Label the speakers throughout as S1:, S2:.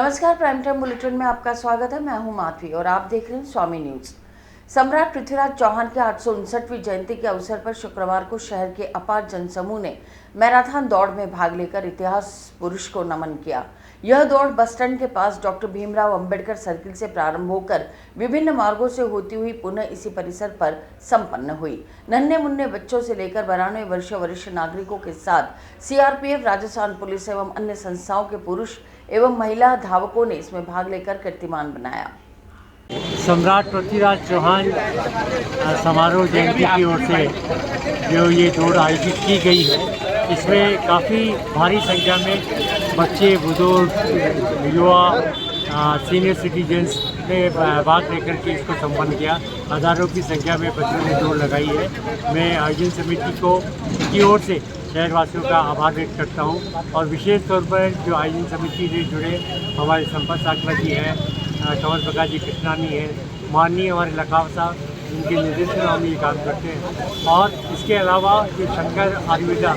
S1: नमस्कार, prime time bulletin में आपका स्वागत है। मैं हूं माधवी और आप देख रहे हैं स्वामी न्यूज। सम्राट पृथ्वीराज चौहान के 859वीं जयंती के अवसर पर शुक्रवार को शहर के अपार जनसमूह ने मैराथन दौड़ में भाग लेकर इतिहास पुरुष को नमन किया। यह दौड़ बस स्टैंड के पास डॉक्टर भीमराव अंबेडकर सर्किल से प्रारंभ होकर विभिन्न मार्गों से होती हुई पुनः इसी परिसर पर संपन्न हुई। नन्हे मुन्ने बच्चों से लेकर 92 वर्षीय वरिष्ठ नागरिकों के साथ सीआरपीएफ, राजस्थान पुलिस एवं अन्य संस्थाओं के पुरुष एवं महिला धावकों ने इसमें भाग लेकर कीर्तिमान बनाया।
S2: सम्राट पृथ्वीराज चौहान समारोह जयंती की ओर से जो ये दौड़ आयोजित की गई है, इसमें काफ़ी भारी संख्या में बच्चे, बुजुर्ग, युवा, सीनियर सिटीजन्स ने भाग लेकर के इसको संपन्न किया। हज़ारों की संख्या में बच्चों ने दौड़ लगाई है। मैं आयोजन समिति की ओर से शहरवासियों का आभार व्यक्त करता हूं और विशेष तौर पर जो आयोजन समिति से जुड़े हमारे संपत साकरा जी हैं, कंवर प्रकाश जी कृष्णानी है, माननीय हमारे लखावत साहब, उनके निर्देशन में हम ये काम करते हैं। और इसके अलावा जो शंकर आयुर्वेदा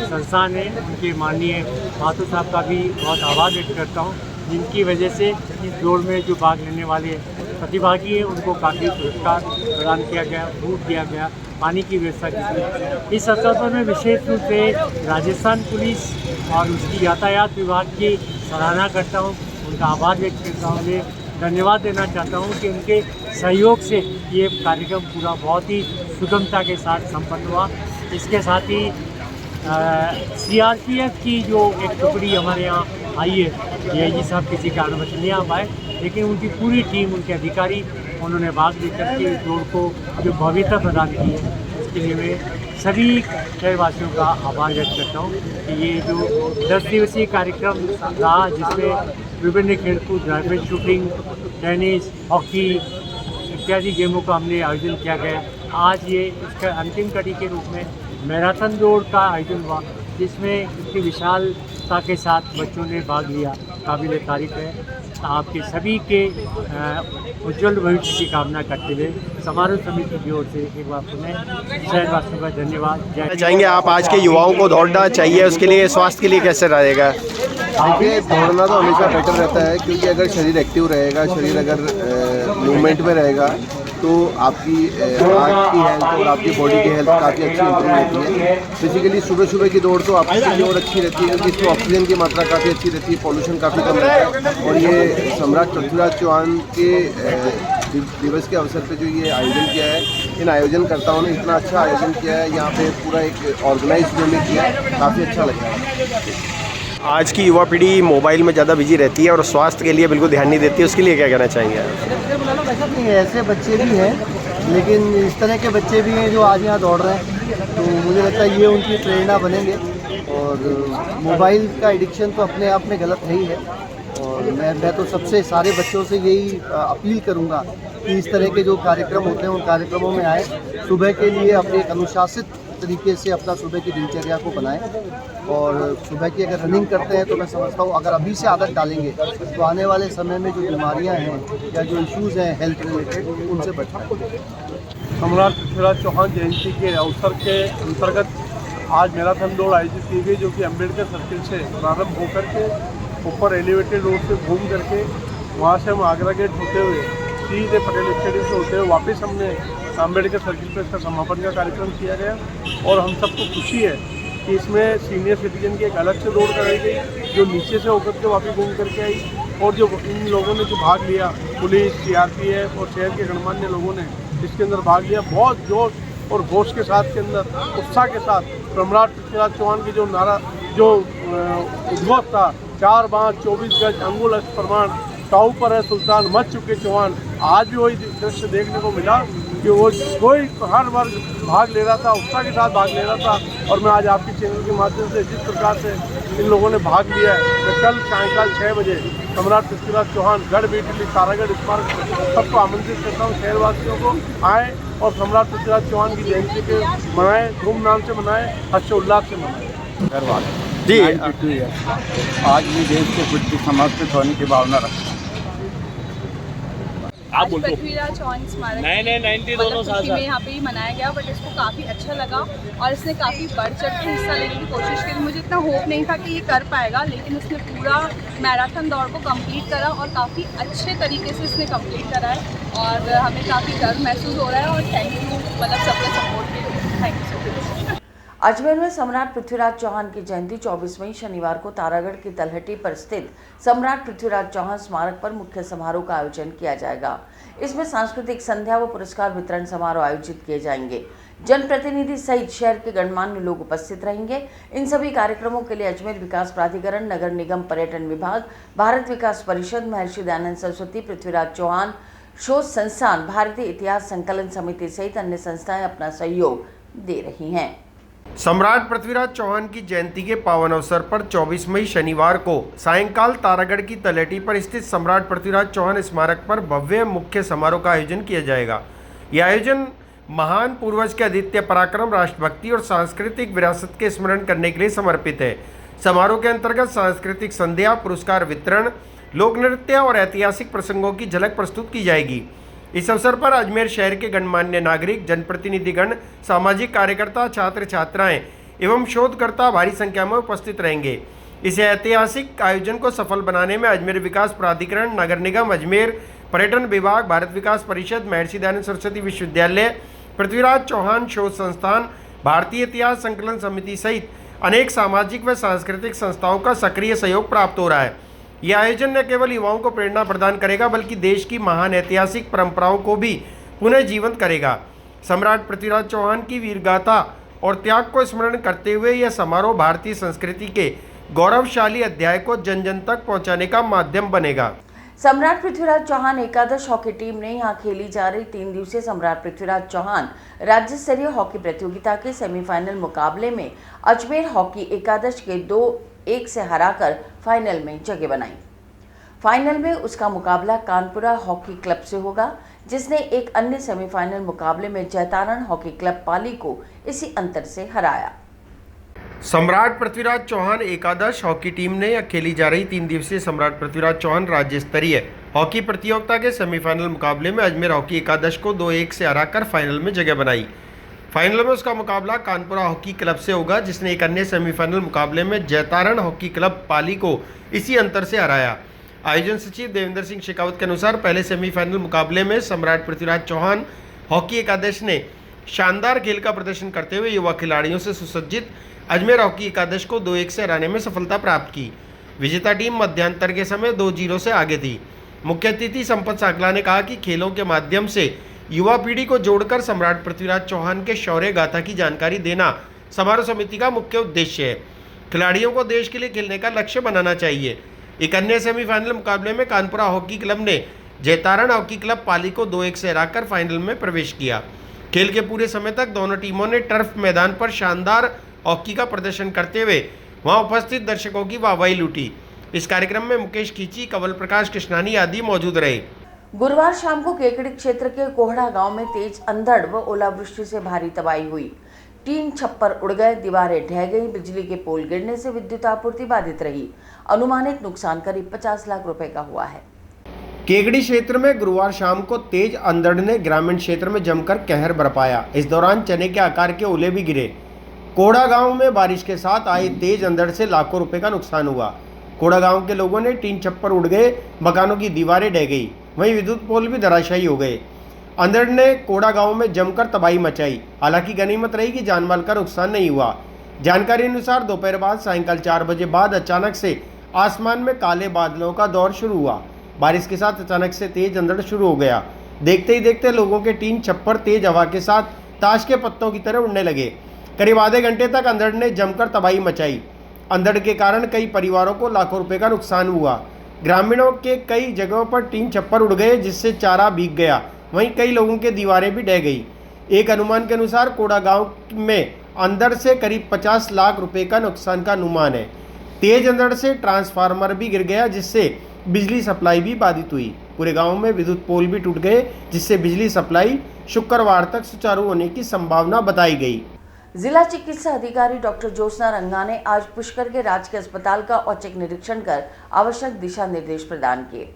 S2: संस्थान है, उनके माननीय माथुर साहब का भी बहुत आभार व्यक्त करता हूँ, जिनकी वजह से इस दौड़ में जो भाग लेने वाले प्रतिभागी हैं उनको काफ़ी पुरस्कार प्रदान किया गया, फूड दिया गया, पानी की व्यवस्था की गई। इस अवसर पर मैं विशेष रूप से राजस्थान पुलिस और उसकी यातायात विभाग की सराहना करता हूँ, उनका आभार व्यक्त करता हूँ, उन्हें धन्यवाद देना चाहता हूँ कि उनके सहयोग से ये कार्यक्रम पूरा बहुत ही सुगमता के साथ संपन्न हुआ। इसके साथ ही सीआरपीएफ की जो एक टुकड़ी हमारे यहाँ आई है, ये साहब किसी कारणवश नहीं आ पाए, लेकिन उनकी पूरी टीम, उनके अधिकारी, उन्होंने भाग लेकर के दौड़ को जो भव्यता प्रदान की है, उसके लिए मैं सभी शहरवासियों का आभार व्यक्त करता हूँ कि ये जो 10 दिवसीय कार्यक्रम रहा, जिसमें विभिन्न खेलकूद, रैपिड शूटिंग, टेनिस, हॉकी इत्यादि गेमों का हमने आयोजन किया गया। आज ये इसका अंतिम कड़ी के रूप में मैराथन दौड़ का आयोजन हुआ, जिसमें इतनी विशालता के साथ बच्चों ने भाग लिया, काबिल तारीफ है। आपके सभी के उज्ज्वल भविष्य की कामना करते हुए समारोह समिति की ओर से एक बार पुनः शहरवासियों का धन्यवाद।
S3: चाहेंगे आप आज के युवाओं को दौड़ना चाहिए, उसके लिए स्वास्थ्य के लिए कैसे रहेगा?
S4: देखिए, दौड़ना तो हमेशा बेटर रहता है, क्योंकि अगर शरीर एक्टिव रहेगा, शरीर अगर मूवमेंट में रहेगा तो आपकी हार्ट की हेल्थ और आपकी बॉडी की हेल्थ काफ़ी अच्छी इंप्रूव होती है। बेसिकली सुबह की दौड़ तो आपके लिए और अच्छी रहती है, क्योंकि इसमें ऑक्सीजन की मात्रा काफ़ी अच्छी रहती है, पॉल्यूशन काफ़ी कम रहता है। और ये सम्राट पृथ्वीराज चौहान के दिवस के अवसर पे जो ये आयोजन किया है, इन आयोजनकर्ताओं ने इतना अच्छा आयोजन किया है, यहाँ पे पूरा एक ऑर्गेनाइज वे में किया, काफ़ी अच्छा लगा है।
S3: आज की युवा पीढ़ी मोबाइल में ज़्यादा बिजी रहती है और स्वास्थ्य के लिए बिल्कुल ध्यान नहीं देती है, उसके लिए क्या कहना चाहेंगे?
S5: ऐसा नहीं है, ऐसे बच्चे भी हैं, लेकिन इस तरह के बच्चे भी हैं जो आज यहाँ दौड़ रहे हैं, तो मुझे लगता है ये उनकी प्रेरणा बनेंगे। और मोबाइल का एडिक्शन तो अपने आप में गलत है ही है, और मैं तो सबसे सारे बच्चों से यही अपील करूँगा कि इस तरह के जो कार्यक्रम होते हैं उन कार्यक्रमों में आए, सुबह के लिए अपने एक अनुशासित तरीके से अपना सुबह की दिनचर्या को बनाएं। और सुबह की अगर रनिंग करते हैं तो मैं समझता हूँ अगर अभी से आदत डालेंगे तो आने वाले समय में जो बीमारियां हैं या जो इश्यूज़ हैं हेल्थ रिलेटेड, उनसे बच पाएंगे।
S6: सम्राट पृथ्वीराज चौहान जयंती के अवसर के अंतर्गत आज मैराथन दौड़ आयोजित की गई, जो कि अम्बेडकर सर्किल से प्रारंभ होकर के ऊपर एलिवेटेड रोड से घूम करके वहाँ से हम आगरा गेट होते हुए सीधे पटेल स्टेडियम से होते हुए वापस हमने अम्बेडकर सर्किल पर इसका समापन का कार्यक्रम किया गया। और हम सबको खुशी है कि इसमें सीनियर सिटीजन की एक अलग से दौड़ कराई गई, जो नीचे से होकर के वापस घूम करके आई। और जो इन लोगों ने जो भाग लिया, पुलिस, सीआरपीएफ और शहर के गणमान्य लोगों ने इसके अंदर भाग लिया, बहुत जोश और होश के साथ के अंदर, उत्साह के साथ। सम्राट पृथ्वीराज चौहान की जो नारा, जो उद्घोष था, 4 बाँह 24 गज अंगुल प्रमाण, टाऊ पर है सुल्तान मच चुके चौहान, आज भी वही दृश्य देखने को मिला कि वो कोई हर वर्ग भाग ले रहा था, उत्साह के साथ भाग ले रहा था। और मैं आज आपके चैनल के माध्यम से जिस प्रकार से इन लोगों ने भाग लिया है, मैं कल सायंकाल 6 बजे सम्राट पृथ्वीराज चौहान गढ़ बेटली तारागढ़ स्मारक सबको आमंत्रित करता हूँ, शहरवासियों को आए और सम्राट पृथ्वीराज चौहान की जयंती के मनाएं, धूमधाम से मनाएं, हर्षोल्लास से मनाएं।
S4: जी, आज भी देश के प्रति समर्पित होने की भावना रखते हैं।
S7: आज पृथ्वीराज चौहान स्मारक खुशी में यहाँ पे ही मनाया गया, बट इसको काफ़ी अच्छा लगा और इसने काफ़ी बढ़ चढ़ के हिस्सा लेने की कोशिश की। मुझे इतना होप नहीं था कि ये कर पाएगा, लेकिन उसने पूरा मैराथन दौड़ को कंप्लीट करा और काफ़ी अच्छे तरीके से इसने कंप्लीट करा है और हमें काफ़ी गर्व महसूस हो रहा है। और थैंक यू मतलब सबके सपोर्ट के लिए, thank you so much.
S1: Ajmer में सम्राट पृथ्वीराज चौहान की जयंती 24 मई शनिवार को तारागढ़ की तलहटी पर स्थित सम्राट पृथ्वीराज चौहान स्मारक पर मुख्य समारोह का आयोजन किया जाएगा। इसमें सांस्कृतिक संध्या व पुरस्कार वितरण समारोह आयोजित किए जाएंगे। जनप्रतिनिधि सहित शहर के गणमान्य लोग उपस्थित रहेंगे। इन सभी कार्यक्रमों के लिए अजमेर विकास प्राधिकरण, नगर निगम, पर्यटन विभाग, भारत विकास परिषद, महर्षि दयानंद सरस्वती पृथ्वीराज चौहान शोध संस्थान, भारतीय इतिहास संकलन समिति सहित अन्य संस्थाएं अपना सहयोग दे रही हैं।
S3: सम्राट पृथ्वीराज चौहान की जयंती के पावन अवसर पर 24 मई शनिवार को सायंकाल तारागढ़ की तलहटी पर स्थित सम्राट पृथ्वीराज चौहान स्मारक पर भव्य मुख्य समारोह का आयोजन किया जाएगा। यह आयोजन महान पूर्वज के अद्वितीय पराक्रम, राष्ट्रभक्ति और सांस्कृतिक विरासत के स्मरण करने के लिए समर्पित है। समारोह के अंतर्गत सांस्कृतिक संध्या, पुरस्कार वितरण, लोक नृत्य और ऐतिहासिक प्रसंगों की झलक प्रस्तुत की जाएगी। इस अवसर पर अजमेर शहर के गणमान्य नागरिक, जनप्रतिनिधिगण, सामाजिक कार्यकर्ता, छात्र छात्राएं एवं शोधकर्ता भारी संख्या में उपस्थित रहेंगे। इस ऐतिहासिक आयोजन को सफल बनाने में अजमेर विकास प्राधिकरण, नगर निगम अजमेर, पर्यटन विभाग, भारत विकास परिषद, महर्षि दयानंद सरस्वती विश्वविद्यालय, पृथ्वीराज चौहान शोध संस्थान, भारतीय इतिहास संकलन समिति सहित अनेक सामाजिक व सांस्कृतिक संस्थाओं का सक्रिय सहयोग प्राप्त हो रहा है। यह आयोजन न केवल युवाओं को प्रेरणा प्रदान करेगा, बल्कि देश की महान ऐतिहासिक परंपराओं को भी पुनः जीवंत करेगा। सम्राट पृथ्वीराज चौहान की वीरगाथा और त्याग को स्मरण करते हुए यह समारोह भारतीय संस्कृति के गौरवशाली अध्याय को जन जन तक पहुंचाने का माध्यम बनेगा।
S1: सम्राट पृथ्वीराज चौहान एकादश हॉकी टीम ने यहां खेली जा रही 3 दिवसीय सम्राट पृथ्वीराज चौहान राज्य स्तरीय हॉकी प्रतियोगिता के सेमीफाइनल मुकाबले में अजमेर हॉकी एकादश के 2-1 से हराकर फाइनल में जगह बनाई। फाइनल में उसका मुकाबला कानपुरा हॉकी क्लब से होगा, जिसने एक अन्य सेमीफाइनल मुकाबले में जैतारण हॉकी क्लब पाली को इसी अंतर से हराया।
S3: सम्राट पृथ्वीराज चौहान एकादश हॉकी टीम ने खेली जा रही 3 दिवसीय सम्राट पृथ्वीराज चौहान राज्य स्तरीय हॉकी प्रतियोगिता के सेमीफाइनल मुकाबले में अजमेर हॉकी एकादश को 2-1 से हराकर फाइनल में जगह बनाई। फाइनल में उसका मुकाबला कानपुरा हॉकी क्लब से होगा, जिसने एक अन्य सेमीफाइनल मुकाबले में जैतारण हॉकी क्लब पाली को इसी अंतर से हराया। आयोजन सचिव देवेंद्र सिंह शेखावत के अनुसार पहले सेमीफाइनल मुकाबले में सम्राट पृथ्वीराज चौहान हॉकी एकादश ने शानदार खेल का प्रदर्शन करते हुए युवा खिलाड़ियों से सुसज्जित अजमेर हॉकी एकादश को 2-1 से हराने में सफलता प्राप्त की। विजेता टीम मध्यांतर के समय 2-0 से आगे थी। मुख्य अतिथि संपत साकला ने कहा कि खेलों के माध्यम से युवा पीढ़ी को जोड़कर सम्राट पृथ्वीराज चौहान के शौर्य गाथा की जानकारी देना समारोह समिति का मुख्य उद्देश्य है। खिलाड़ियों को देश के लिए खेलने का लक्ष्य बनाना चाहिए। एक अन्य सेमीफाइनल मुकाबले में कानपुरा हॉकी क्लब ने जैतारण हॉकी क्लब पाली को 2-1 से हराकर फाइनल में प्रवेश किया। खेल के पूरे समय तक दोनों टीमों ने टर्फ मैदान पर शानदार हॉकी का प्रदर्शन करते हुए वहां उपस्थित दर्शकों की वाहवाही लूटी। इस कार्यक्रम में मुकेश खींची, कंवल प्रकाश कृष्णानी आदि मौजूद रहे।
S1: गुरुवार शाम को केकड़ी क्षेत्र के कोहड़ा गांव में तेज अंधड़ व ओलावृष्टि से भारी तबाही हुई। टीन छप्पर उड़ गए, दीवारें ढह गई, बिजली के पोल गिरने से विद्युत आपूर्ति बाधित रही। अनुमानित नुकसान करीब 50 लाख रुपए का हुआ है।
S3: केकड़ी क्षेत्र में गुरुवार शाम को तेज अंधड़ ने ग्रामीण क्षेत्र में जमकर कहर बरपाया। इस दौरान चने के आकार के ओले भी गिरे। कोड़ा गांव में बारिश के साथ आई तेज अंधड़ से लाखों रुपए का नुकसान हुआ। कोड़ा गांव के लोगों ने टीन छप्पर उड़ गए, मकानों की दीवारें ढह गई, वहीं विद्युत पोल भी धराशायी हो गए। अंधड़ ने कोड़ा गांव में जमकर तबाही मचाई। हालांकि गनीमत रही कि जानमाल का नुकसान नहीं हुआ। जानकारी अनुसार दोपहर बाद सायंकाल 4 बजे बाद अचानक से आसमान में काले बादलों का दौर शुरू हुआ। बारिश के साथ अचानक से तेज अंधड़ शुरू हो गया। देखते ही देखते लोगों के टीन छप्पर तेज हवा के साथ ताश के पत्तों की तरह उड़ने लगे। करीब आधे घंटे तक अंधड़ ने जमकर तबाही मचाई। अंधड़ के कारण कई परिवारों को लाखों रुपए का नुकसान हुआ। ग्रामीणों के कई जगहों पर टीन छप्पर उड़ गए, जिससे चारा भीग गया। वहीं कई लोगों के दीवारें भी ढह गई। एक अनुमान के अनुसार कोड़ा गांव में अंधड़ से करीब 50 लाख रुपए का नुकसान का अनुमान है। तेज अंधड़ से ट्रांसफार्मर भी गिर गया, जिससे बिजली सप्लाई भी बाधित हुई। पूरे गांव में विद्युत पोल भी टूट गए, जिससे बिजली सप्लाई शुक्रवार तक सुचारू होने की संभावना बताई गई।
S1: जिला चिकित्सा अधिकारी डॉक्टर ज्योत्सना रंगा ने आज पुष्कर के राजकीय अस्पताल का औचक निरीक्षण कर आवश्यक दिशा निर्देश प्रदान किए।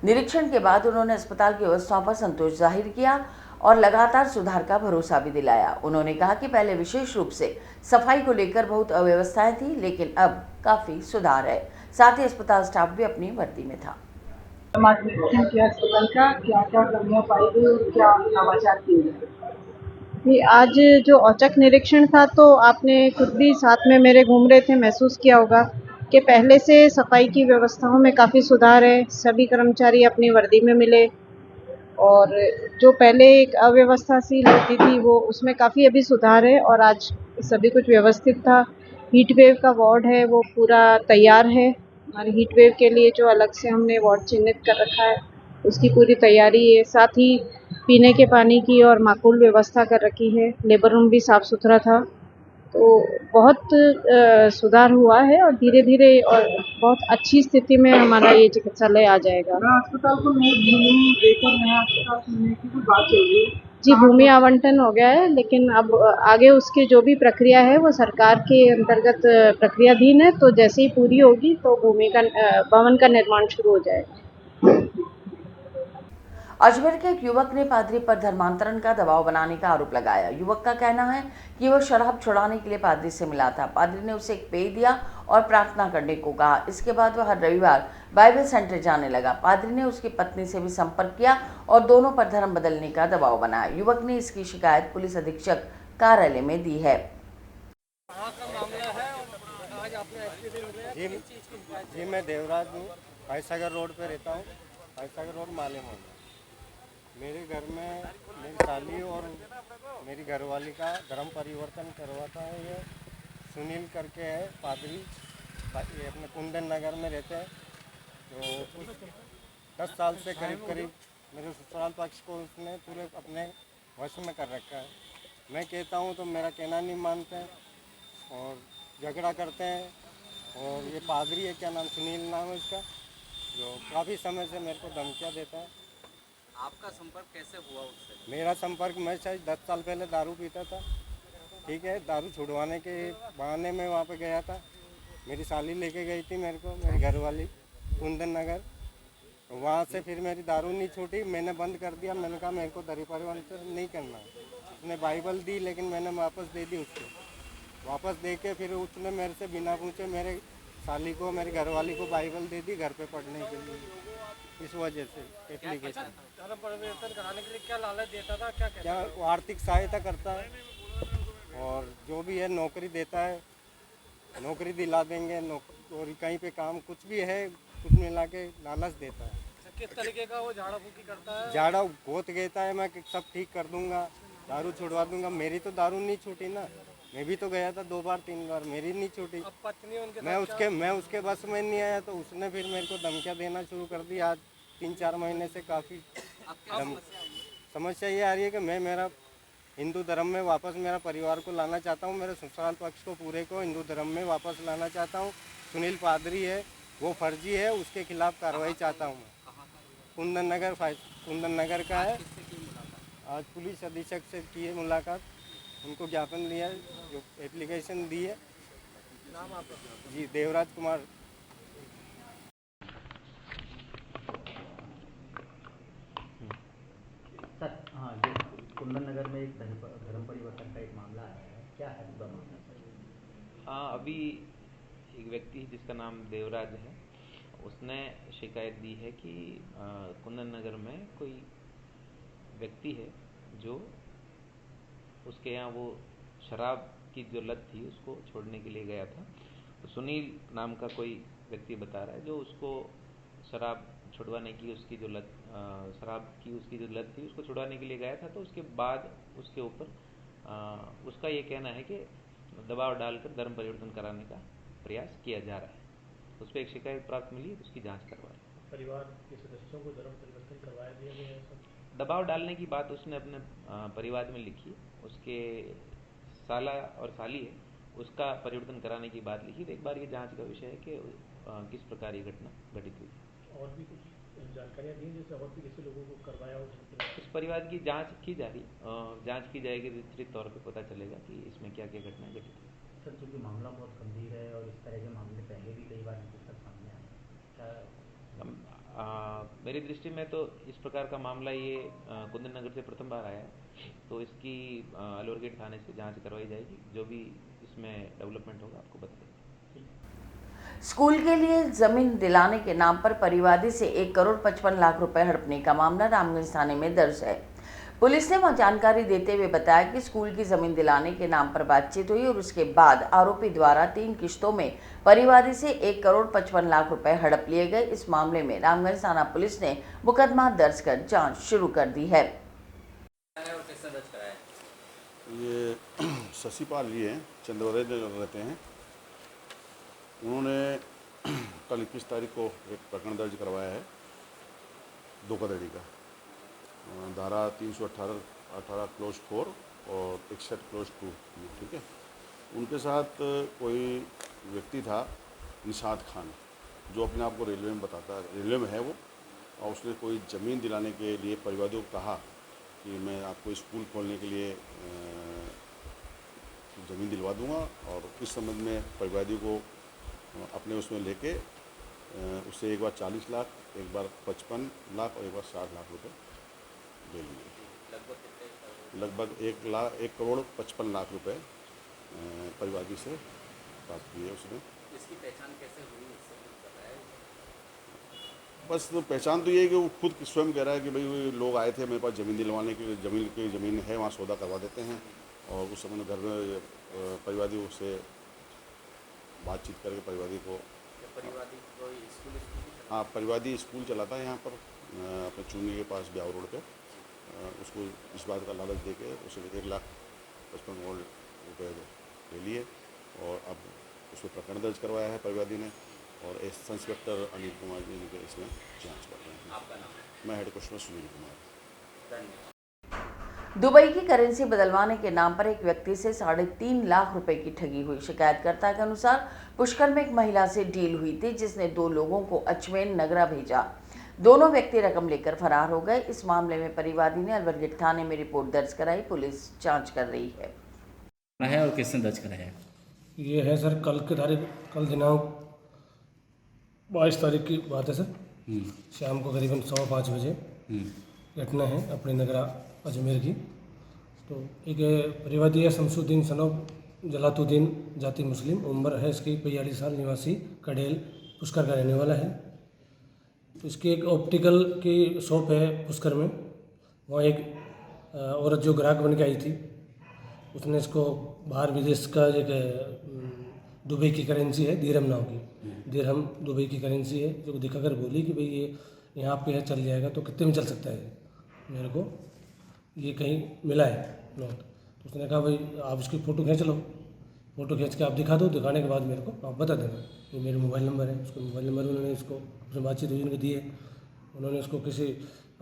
S1: निरीक्षण के बाद उन्होंने अस्पताल की व्यवस्थाओं पर संतोष जाहिर किया और लगातार सुधार का भरोसा भी दिलाया। उन्होंने कहा कि पहले विशेष रूप से सफाई को लेकर बहुत अव्यवस्थाएं थी, लेकिन अब काफी सुधार है। साथ ही अस्पताल स्टाफ भी अपनी वर्दी में था।
S8: अस्पताल का क्या क्या कमियां पाई गई और क्या नवाचार किए गए? आज जो औचक निरीक्षण था तो आपने खुद भी साथ में मेरे घूम रहे थे, महसूस किया होगा कि पहले से सफाई की व्यवस्थाओं में काफ़ी सुधार है। सभी कर्मचारी अपनी वर्दी में मिले और जो पहले एक अव्यवस्था सी लगती थी वो उसमें काफ़ी अभी सुधार है और आज सभी कुछ व्यवस्थित था। हीट वेव का वार्ड है वो पूरा तैयार है। हमारे हीट वेव के लिए जो अलग से हमने वार्ड चिन्हित कर रखा है उसकी पूरी तैयारी है। साथ ही पीने के पानी की और माकूल व्यवस्था कर रखी है। लेबर रूम भी साफ़ सुथरा था, तो बहुत सुधार हुआ है और धीरे धीरे और बहुत अच्छी स्थिति में हमारा ये चिकित्सालय आ जाएगा। अस्पताल को नई भूमि देकर नया अस्पताल चुनने की भी बात चल रही है। जी, भूमि आवंटन हो गया है, लेकिन अब आगे उसकी जो भी प्रक्रिया है वो सरकार के अंतर्गत प्रक्रियाधीन है। तो जैसे ही पूरी होगी तो भवन का निर्माण शुरू हो जाएगा।
S1: अजमेर के एक युवक ने पादरी पर धर्मांतरण का दबाव बनाने का आरोप लगाया। युवक का कहना है कि वह शराब छुड़ाने के लिए पादरी से मिला था। पादरी ने उसे एक पेय दिया और प्रार्थना करने को कहा। इसके बाद वह हर रविवार बाइबल सेंटर जाने लगा। पादरी ने उसकी पत्नी से भी संपर्क किया और दोनों पर धर्म बदलने का दबाव बनाया। युवक ने इसकी शिकायत पुलिस अधीक्षक कार्यालय में दी है।
S9: जी, मैं देवराज हूँ, भाईसागर रोड पे रहता हूँ। भाईसागर रोड माले में। मेरे घर में मेरी साली और मेरी घरवाली का धर्म परिवर्तन करवाता है। ये सुनील करके है पादरी, ये अपने कुंदन नगर में रहते हैं। तो 10 साल से करीब मेरे ससुराल पक्ष को उसने पूरे अपने वश में कर रखा है। मैं कहता हूँ तो मेरा कहना नहीं मानते हैं और झगड़ा करते हैं। और ये पादरी है, क्या नाम, सुनील नाम है इसका, जो काफ़ी समय से मेरे को धमकियाँ देता है।
S10: आपका संपर्क कैसे हुआ उससे?
S9: मेरा संपर्क, मैं शायद 10 साल पहले दारू पीता था, ठीक है। दारू छुड़वाने के बहाने में वहाँ पे गया था। मेरी साली लेके गई थी मेरे को, मेरी घरवाली, कुंदन नगर। वहाँ से फिर मेरी दारू नहीं छूटी, मैंने बंद कर दिया। मैंने कहा मेरे को धर्म परिवर्तन नहीं करना। उसने बाइबल दी लेकिन मैंने वापस दे दी उसको। वापस दे के फिर उसने मेरे से बिना पूछे मेरे साली को, मेरी घरवाली को बाइबल दे दी घर पे पढ़ने के लिए। इस वजह से एप्लीकेशन
S10: धर्म परिवर्तन कराने के लिए क्या लालच देता था? क्या
S9: वो आर्थिक सहायता करता है और जो भी है नौकरी देता है, नौकरी दिला देंगे, और कहीं पे काम कुछ भी है, कुछ मिला के लालच देता है।
S10: किस तरीके का वो झाड़ा फूकी करता है?
S9: झाड़ा गोत कहता है, मैं सब ठीक कर दूंगा, दारू छुड़वा दूंगा। मेरी तो दारू नहीं छूटी ना, मैं भी तो गया था 2 बार 3 बार, मेरी नहीं छूटी।
S10: अब पत्नी उनके
S9: मैं उसके बस में नहीं आया तो उसने फिर मेरे को धमकियाँ देना शुरू कर दी। आज 3-4 महीने से काफ़ी समस्या ये आ रही है कि मैं मेरा हिंदू धर्म में वापस मेरा परिवार को लाना चाहता हूँ। मेरे ससुराल पक्ष को पूरे को हिंदू धर्म में वापस लाना चाहता हूँ। सुनील पादरी है वो फर्जी है, उसके खिलाफ कार्रवाई चाहता हूँ मैं। कुंदन नगर का है। आज पुलिस अधीक्षक से की है मुलाकात, उनको ज्ञापन दिया, जो एप्लीकेशन दी है।
S10: नाम आपका?
S9: जी, देवराज कुमार।
S11: सर, हाँ, ये कुंदन नगर में एक धर्म परिवर्तन का एक मामला आया है, क्या है पूरा मामला सर?
S12: हाँ, अभी एक व्यक्ति जिसका नाम देवराज है, उसने शिकायत दी है कि कुंदन नगर में कोई व्यक्ति है जो उसके यहाँ वो शराब की जो लत थी उसको छोड़ने के लिए गया था। तो सुनील नाम का कोई व्यक्ति बता रहा है जो उसको शराब छुड़वाने की उसकी जो लत शराब की उसकी जो लत थी उसको छुड़वाने के लिए गया था। तो उसके बाद उसके ऊपर उसका ये कहना है कि दबाव डालकर धर्म परिवर्तन कराने का प्रयास किया जा रहा है। उस पर एक शिकायत प्राप्त मिली, उसकी जांच करवा रहे हैं।
S2: परिवार के सदस्यों को धर्म परिवर्तन करवाया दिया गया है सर?
S12: दबाव डालने की बात उसने अपने परिवार में लिखी। उसके साला और साली है, उसका परिवर्तन कराने की बात लिखी। तो एक बार ये जांच का विषय है कि किस प्रकार ये घटना घटित हुई।
S2: और भी कुछ जानकारियाँ दी जैसे और भी किसी लोगों को करवाया हो?
S12: इस परिवार की जांच की जा रही, जांच की जाएगी, विस्तृत तौर पे पता चलेगा कि इसमें क्या क्या घटनाएं घटित हुई।
S11: सर, चूँकि मामला बहुत गंभीर है और इस तरह के मामले पहले भी कई बार निकल कर सामने आए, क्या
S12: मेरी दृष्टि में तो इस प्रकार का मामला ये कुंदन नगर से प्रथम बार आया है, तो इसकी अलवर गेट थाने से जांच करवाई जाएगी। जो भी इसमें डेवलपमेंट होगा आपको बता देंगे।
S1: स्कूल के लिए जमीन दिलाने के नाम पर परिवादी से 1,55,00,000 रुपए हड़पने का मामला रामगंज थाने में दर्ज है। पुलिस ने जानकारी देते हुए बताया कि स्कूल की जमीन दिलाने के नाम पर बातचीत हुई और उसके बाद आरोपी द्वारा 3 किश्तों में परिवादी से 1,55,00,000 रुपए हड़प लिए गए। इस मामले में रामगंज थाना पुलिस ने मुकदमा दर्ज कर जांच शुरू कर दी है।
S13: ये शशिपाल जी हैं, चंदौरे रहते हैं। उन्होंने कल 21 तारीख को एक प्रकरण दर्ज करवाया है धोखाधड़ी का, धारा 318 क्लोज 4 और 61 क्लोज 2, ठीक है। उनके साथ कोई व्यक्ति था निशात खान, जो अपने आप को रेलवे में बताता है, रेलवे में है वो, और उसने कोई ज़मीन दिलाने के लिए परिवादियों को कहा कि मैं आपको स्कूल खोलने के लिए ज़मीन दिलवा दूंगा, और इस संबंध में परिवादियों को अपने उसमें लेके उससे एक बार 40 लाख, एक बार 55 लाख और एक बार 60 लाख रुपए ले लिए। लगभग 1,55,00,000 रुपए परिवादी से प्राप्त किए उसने।
S11: इसकी पहचान कैसे हुई, इससे कुछ पता है?
S13: बस तो पहचान तो ये है कि वो खुद स्वयं कह रहा है कि भाई लोग आए थे मेरे पास ज़मीन दिलवाने के लिए, ज़मीन है वहाँ सौदा करवा देते हैं, और उस समय घर में परिवादी उससे बातचीत करके परिवादी को हाँ, परिवादी स्कूल चलाता है यहाँ पर अपने चूनी के पास ब्याव रोड पे। उसको इस बात का लालच देके उसे 1,55,00,000 रुपये ले लिए, और अब उसमें प्रकरण दर्ज करवाया है परिवादी ने, और इंस्पेक्टर अनिल कुमार जी ने इसमें जांच कर रहे हैं।
S11: आपका नाम?
S13: मैं head constable Sunil Kumar.
S1: Dubai की करेंसी बदलवाने के नाम पर एक व्यक्ति से 3.5 लाख रुपए की ठगी हुई। शिकायतकर्ता के अनुसार पुष्कर में एक महिला से डील हुई थी, जिसने 2 लोगों को अजमेर नगरा भेजा। दोनों व्यक्ति रकम लेकर फरार हो गए। इस मामले में परिवादी ने अलवर गेट थाने में रिपोर्ट दर्ज कराई। पुलिस जांच कर रही है
S11: और किसने दर्ज कराया है?
S6: ये है सर कल दिनांक 22 तारीख की बात है सर। शाम को करीबन 5:15 बजे घटना है अपने नगरा अजमेर की। तो एक परिवादी है शमसुद्दीन सनोब जलातुद्दीन, जाति मुस्लिम, उम्र है इसकी 45 साल, निवासी कडेल पुष्कर का रहने वाला है। तो इसकी एक ऑप्टिकल की शॉप है पुष्कर में। वहाँ एक औरत जो ग्राहक बन के आई थी, उसने इसको बाहर विदेश का एक दुबई की करेंसी है, दिरहम नाम की, दिरहम दुबई की करेंसी है, जो दिखाकर बोली कि भाई ये यहाँ पे है, चल जाएगा। तो कितने में चल सकता है? मेरे को ये कहीं मिला है नोट। तो उसने कहा भाई आप इसकी फ़ोटो खींच लो, फ़ोटो खींच के आप दिखा दो, दिखाने के बाद मेरे को आप बता देना। ये मेरे मोबाइल नंबर है। उसको मोबाइल नंबर उन्होंने इसको अपनी बातचीत हुई उनको दिए। उन्होंने इसको किसी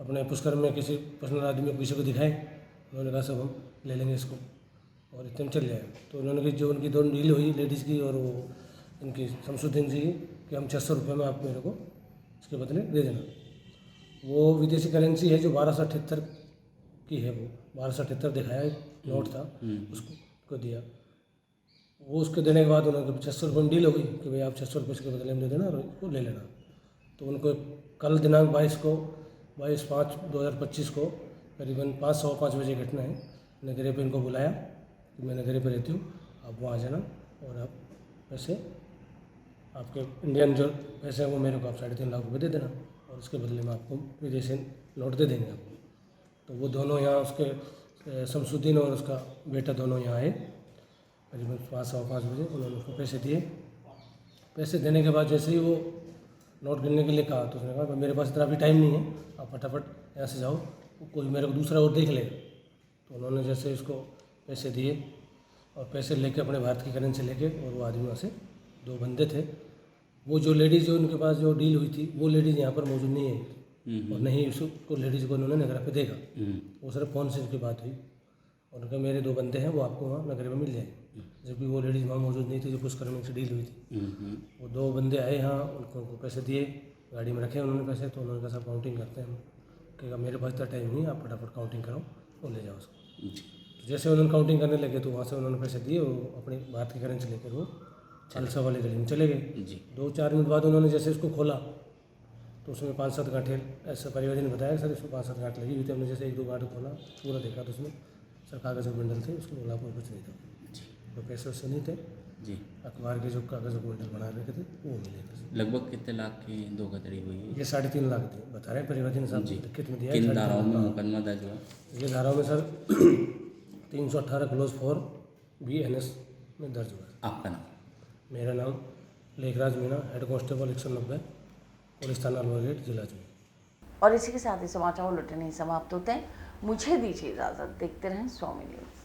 S6: अपने पुष्कर में किसी पर्सनल आदमी को किसी को दिखाए। उन्होंने कहा सब हम ले लेंगे इसको और इतने में चल जाएगा। तो उन्होंने कि जो उनकी 2 डील हुई लेडीज़ की और वो इनकी शमसुद्दीन जी की, कि हम 600 रुपये में आप मेरे को इसके बदले दे देना। वो विदेशी करेंसी है जो 1278 की है, वो 1278 दिखाया एक नोट था, उसको दिया। वो उसके देने के बाद उन्होंने 600 रुपये में डील हो गई कि भाई आप 600 रुपये इसके बदले में दे देना और इसको ले लेना। तो उनको कल दिनांक 22/5/2025 को करीबन 5:15 बजे घटना है। नगरे पे इनको बुलाया कि मैं नगरे पे रहती हूँ, आप वहाँ आ जाना और आप पैसे आपके इंडियन जो पैसे हैं वो मेरे को आप 3.5 लाख रुपये दे देना, और उसके बदले में आपको विदेशी नोट दे देंगे आपको। तो वो दोनों यहाँ उसके शमसुद्दीन और उसका बेटा दोनों यहाँ आए करीबन 5:15 बजे। उन्होंने उसको पैसे दिए। पैसे देने के बाद जैसे ही वो नोट गिनने के लिए कहा, तो उसने कहा मेरे पास इतना भी टाइम नहीं है, आप फटाफट यहाँ से जाओ, कोई मेरे को दूसरा और देख लेगा। तो उन्होंने जैसे इसको पैसे दिए और पैसे लेके अपने भारत की करेंसी लेके, और वो आदमी वहाँ से 2 बंदे थे। वो जो लेडीज़ जो उनके पास जो डील हुई थी, वो लेडीज़ यहाँ पर मौजूद नहीं है, और नहीं उसको लेडीज़ को उन्होंने नगर पे देखा। वो सिर्फ फ़ोन से उनकी बात हुई, और उनके मेरे 2 बंदे हैं, वो आपको वहाँ नगर में मिल जाएंगे। जबकि वो लेडीज़ वहाँ मौजूद नहीं थी जो पुष्कर में से डील हुई थी। वो 2 बंदे आए यहाँ, उनको पैसे दिए, गाड़ी में रखे उन्होंने पैसे। तो उन्होंने कहा सब काउंटिंग करते हैं हम, कहेगा मेरे पास इतना टाइम नहीं, आप फटाफट काउंटिंग करो और ले जाओ उसको। तो जैसे उन्होंने काउंटिंग करने लगे तो वहाँ से उन्होंने पैसे दिए, वो अपनी भारत की करेंसी लेकर वो खालसा वाली गली में चले गए। 2-4 मिनट बाद उन्होंने जैसे इसको खोला
S14: तो उसमें 5-7 गांठें, ऐसा परिवादी ने बताया सर इसमें 5-7 गांठ लगी हुई थी। हमने जैसे 1-2 गांठ खोला, पूरा देखा तो उसमें सर कागज़ के बंडल थे, उसके अलावा कोई कुछ नहीं था। तो पैसे उससे नहीं थे
S15: जी।
S14: अखबार के जो कागज़ के बंडल बना रखे थे वो मिले थे।
S15: लगभग कितने लाख की धोखाधड़ी हुई है?
S14: ये 3.5 लाख थी बता रहे हैं परिवादी ने, साहब लिखित में दिया।
S15: किन धाराओं में मुकदमा दर्ज हुआ?
S14: ये धाराओं में सर 318 क्लोज 4 BNS में दर्ज हुआ।
S15: आपका नाम?
S14: मेरा नाम Lekhraj Meena, head constable 190 police थाना अलवर जिला अजमेर।
S1: और इसी के साथ ही समाचार बुलेटिन समाप्त होते हैं। मुझे दीजिए इजाज़त, देखते रहें स्वामी न्यूज़।